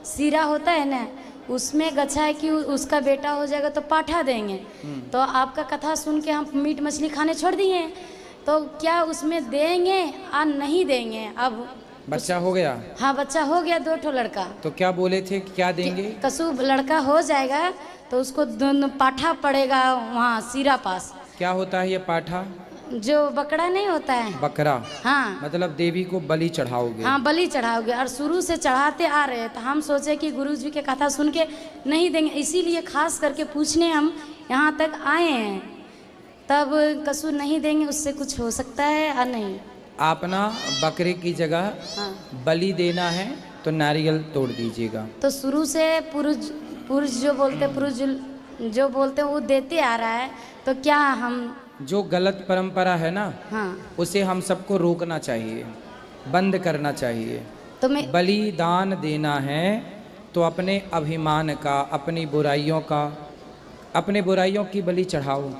सीरा होता है ना, उसमें गच्छा है कि उसका बेटा हो जाएगा तो पाठा देंगे। तो आपका कथा सुन के हम मीट मछली खाने छोड़ दिए, तो क्या उसमें देंगे या नहीं देंगे? अब बच्चा हो गया? हाँ, बच्चा हो गया, 2 ठो लड़का। तो क्या बोले थे कि क्या देंगे? कसू लड़का हो जाएगा तो उसको पाठा पड़ेगा वहाँ सीरा पास। क्या होता है ये पाठा? जो बकरा नहीं होता है, बकरा। हाँ, मतलब देवी को बलि चढ़ाओगे? हाँ, बलि चढ़ाओगे। और शुरू से चढ़ाते आ रहे हैं, तो हम सोचे कि गुरु जी के कथा सुन के नहीं देंगे, इसीलिए खास करके पूछने हम यहाँ तक आए हैं। तब कसू नहीं देंगे, उससे कुछ हो सकता है या नहीं? आप ना बकरे की जगह हाँ, बलि देना है तो नारियल तोड़ दीजिएगा। तो शुरू से पुरुष जो बोलते हैं वो देते आ रहा है, तो क्या हम जो गलत परंपरा है ना, हाँ, उसे हम सबको रोकना चाहिए, बंद करना चाहिए। तो मैं बलिदान देना है तो अपने अभिमान का, अपनी बुराइयों का, अपने बुराइयों की बलि चढ़ाओ।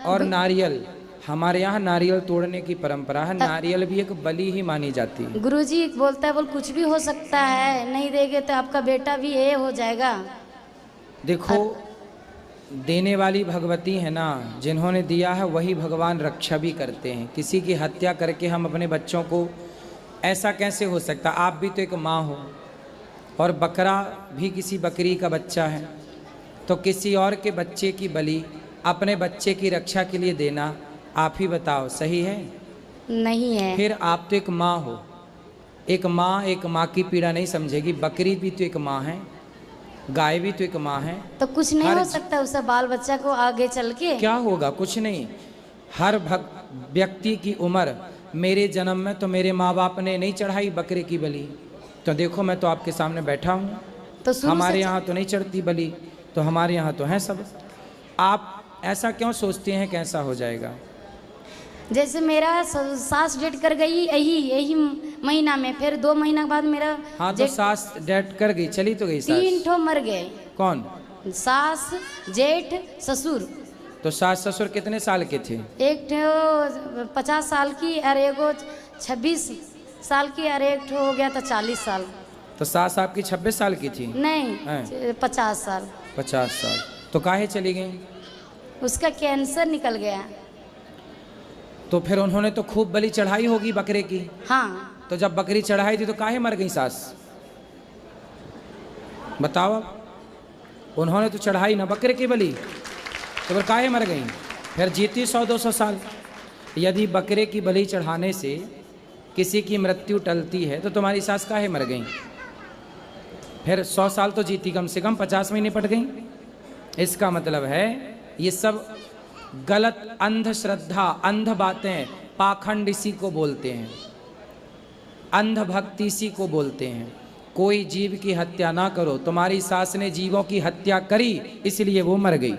और नारियल, हमारे यहाँ नारियल तोड़ने की परंपरा है, नारियल भी एक बलि ही मानी जाती है। गुरुजी बोलता है, बोल कुछ भी हो सकता है, नहीं देंगे तो आपका बेटा भी ये हो जाएगा। देखो, देने वाली भगवती है ना, जिन्होंने दिया है वही भगवान रक्षा भी करते हैं। किसी की हत्या करके हम अपने बच्चों को, ऐसा कैसे हो सकता? आप भी तो एक माँ हो, और बकरा भी किसी बकरी का बच्चा है, तो किसी और के बच्चे की बलि अपने बच्चे की रक्षा के लिए देना, आप ही बताओ सही है? नहीं है। फिर आप तो एक माँ हो, एक माँ की पीड़ा नहीं समझेगी। बकरी भी तो एक माँ है, गाय भी तो एक माँ है। तो कुछ नहीं हो सकता उससे बाल बच्चा को आगे चल के? क्या होगा? कुछ नहीं। हर व्यक्ति की उम्र, मेरे जन्म में तो मेरे माँ बाप ने नहीं चढ़ाई बकरे की बलि, तो देखो मैं तो आपके सामने बैठा हूँ। तो हमारे यहाँ तो नहीं चढ़ती बलि, तो हमारे यहाँ तो हैं सब। आप ऐसा क्यों सोचते हैं कैसा हो जाएगा? जैसे मेरा सास डेट कर गई यही महीना में, फिर 2 महीना बाद मेरा हाँ, तो सास डेट कर गई, चली तो गई सास। 3 ठो मर गए। कौन? सास, जेठ, ससुर। तो सास ससुर कितने साल के थे? एक ठो 50 साल की और एगो 26 साल की, और एक ठो हो गया था 40 साल। तो सास आपकी 26 साल की थी? नहीं, 50 साल। 50 साल। तो काहे चली गई? उसका कैंसर निकल गया। तो फिर उन्होंने तो खूब बलि चढ़ाई होगी बकरे की। हाँ, तो जब बकरी चढ़ाई थी तो काहे मर गई सास? बताओ। उन्होंने तो चढ़ाई ना बकरे की बलि, तो फिर काहे मर गई? फिर जीती 100-200 साल। यदि बकरे की बलि चढ़ाने से किसी की मृत्यु टलती है तो तुम्हारी सास काहे मर गई? फिर 100 साल तो जीती, कम से कम 50 में निपट गई। इसका मतलब है ये सब गलत अंधश्रद्धा, अंध बातें, पाखंड इसी को बोलते हैं, अंध भक्ति इसी को बोलते हैं। कोई जीव की हत्या ना करो। तुम्हारी सास ने जीवों की हत्या करी इसलिए वो मर गई।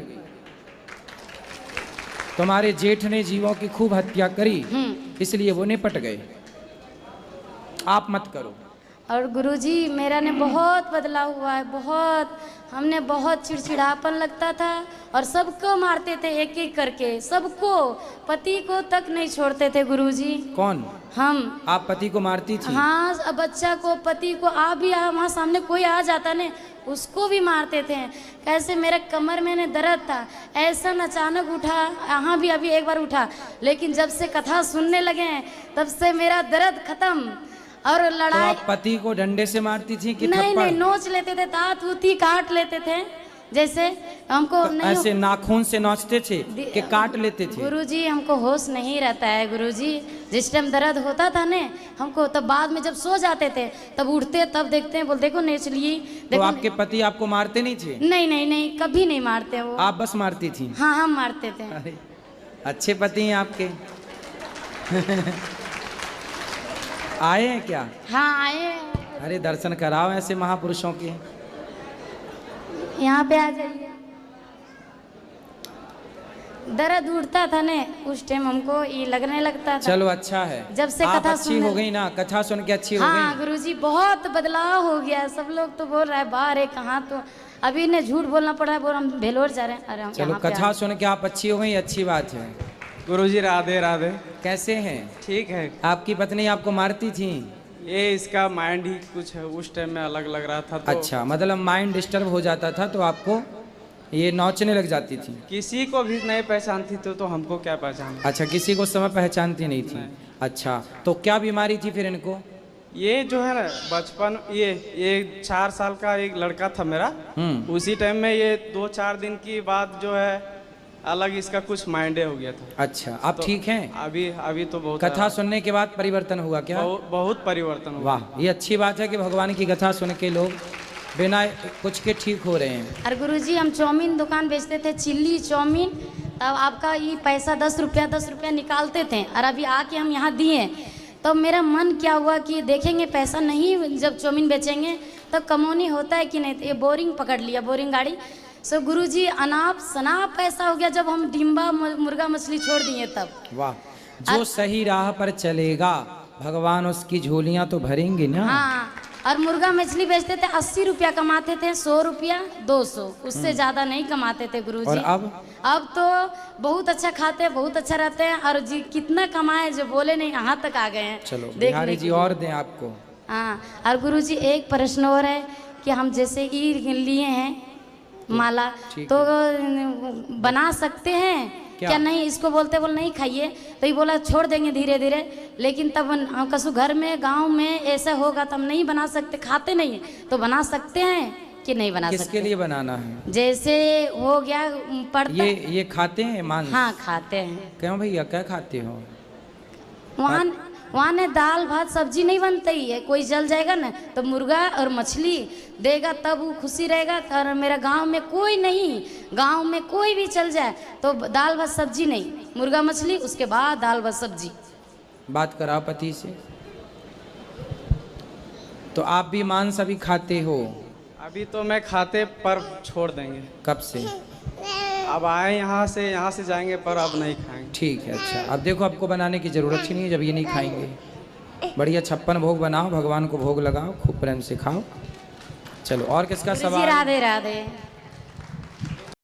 तुम्हारे जेठ ने जीवों की खूब हत्या करी इसलिए वो निपट गए। आप मत करो। और गुरुजी मेरा ने बहुत बदलाव हुआ है, बहुत। हमने बहुत चिड़चिड़ापन लगता था और सबको मारते थे एक एक करके, सबको, पति को तक नहीं छोड़ते थे गुरुजी। कौन? हम। आप पति को मारती थी? हाँ, अब बच्चा को, पति को, आप भी वहाँ सामने कोई आ जाता ने उसको भी मारते थे। कैसे मेरे कमर में ने दर्द था, ऐसा अचानक उठा, यहाँ भी अभी एक बार उठा, लेकिन जब से कथा सुनने लगे हैं तब से मेरा दर्द खत्म। और लड़ाई। तो आप पति को डंडे से मारती थी कि नहीं, थप्पड़? नहीं, नोच लेते थे, दांत उती काट लेते थे। जैसे हमको तो नहीं, ऐसे नाखून से नोचते थे कि काट लेते थे? गुरुजी हमको होश नहीं रहता है गुरुजी। जिस टाइम दर्द होता था ने हमको, तब बाद में जब सो जाते थे तब उठते, तब देखते हैं, बोल देखो नोच लिए। तो आपके पति आपको मारते नहीं थे? नहीं, नहीं, नहीं, कभी नहीं मारते वो। आप बस मारती थी? हाँ, हम मारते थे। अरे अच्छे पति हैं आपके। आए हैं क्या? हाँ, आए। अरे दर्शन कराओ ऐसे महापुरुषों के। यहाँ पे आ जाइए। दर्द उठता था ने उस टाइम हमको ये लगने लगता था। चलो अच्छा है, जब से आप कथा अच्छी हो गई ना, कथा सुन के अच्छी हो हाँ गई। गुरुजी बहुत बदलाव हो गया। सब लोग तो बोल रहा है बाहर है, कहाँ तो अभी ने झूठ बोलना पड़ रहा है, बोल हम भेलोर जा रहे हैं। अरे चलो कथा सुन के आप अच्छी हो गई, अच्छी बात है। गुरुजी राधे राधे। कैसे हैं? ठीक है। आपकी पत्नी आपको मारती थी? ये इसका माइंड ही कुछ है, उस टाइम में अलग लग रहा था, तो अच्छा, मतलब माइंड डिस्टर्ब हो जाता था तो आपको ये नोचने लग जाती थी। किसी को भी नहीं पहचानती तो हमको क्या पहचान। अच्छा, किसी को समय पहचानती नहीं थी। अच्छा, तो क्या बीमारी थी फिर इनको? ये जो है ना बचपन, ये 4 साल का एक लड़का था मेरा, उसी टाइम में ये 2-4 दिन की बाद जो है अलग इसका कुछ माइंडे हो गया था। अच्छा, आप ठीक हैं? अभी तो बहुत कथा सुनने के बाद परिवर्तन हुआ क्या? बहुत परिवर्तन हुआ। वाह, ये अच्छी बात है कि भगवान की कथा सुन के लोग बिना कुछ के ठीक हो रहे हैं। और गुरुजी हम चाउमीन दुकान बेचते थे, चिल्ली चाउमीन, तब आपका ये पैसा 10 रुपया निकालते थे, और अभी आके हम यहाँ दिए तो मेरा मन क्या हुआ कि देखेंगे पैसा नहीं, जब चाउमीन बेचेंगे तो कमौनी होता है कि नहीं। तो ये बोरिंग पकड़ लिया, बोरिंग गाड़ी। सो गुरुजी अनाप शनाप पैसा हो गया जब हम डिम्बा मुर्गा मछली छोड़ दिए तब। वाह, जो सही राह पर चलेगा भगवान उसकी झोलियां तो भरेंगे ना। हाँ, और मुर्गा मछली बेचते थे, 80 रुपया कमाते थे, 100 रुपया 200, उससे ज़्यादा नहीं कमाते थे गुरुजी। और अब तो बहुत अच्छा खाते हैं, बहुत अच्छा रहते हैं, और जी कितना कमाए जो बोले नहीं, यहाँ तक आ गए हैं। चलो बिहारी जी और दें आपको। हाँ, और गुरुजी एक प्रश्न और है कि हम जैसे ई लिए हैं माला, तो बना सकते हैं क्या नहीं? इसको बोलते बोल नहीं खाइए, तो ये बोला छोड़ देंगे धीरे धीरे, लेकिन तब हम कसु घर में गांव में ऐसा होगा तो हम नहीं बना सकते, खाते नहीं है, तो बना सकते हैं कि नहीं बना सकते? किसके लिए बनाना है? जैसे हो गया पड़ता, ये खाते हैं मांस? हाँ खाते हैं। क्यों भैया, क्या खाते हो? वहाँ ने दाल भात सब्जी नहीं बनता ही है, कोई जल जाएगा ना तो मुर्गा और मछली देगा तब वो खुशी रहेगा। और मेरा गांव में कोई नहीं, गांव में कोई भी चल जाए तो दाल भात सब्जी नहीं, मुर्गा मछली, उसके बाद दाल भात सब्जी। बात कराओ पति से। तो आप भी मांस अभी खाते हो? अभी तो मैं खाते, पर छोड़ देंगे। कब से? अब आए यहाँ से जाएंगे, पर अब नहीं खाएंगे। ठीक है। अच्छा, अब देखो आपको बनाने की ज़रूरत ही नहीं है जब ये नहीं खाएंगे। बढ़िया 56 भोग बनाओ, भगवान को भोग लगाओ, खूब प्रेम से खाओ। चलो, और किसका सवाल? राधे राधे।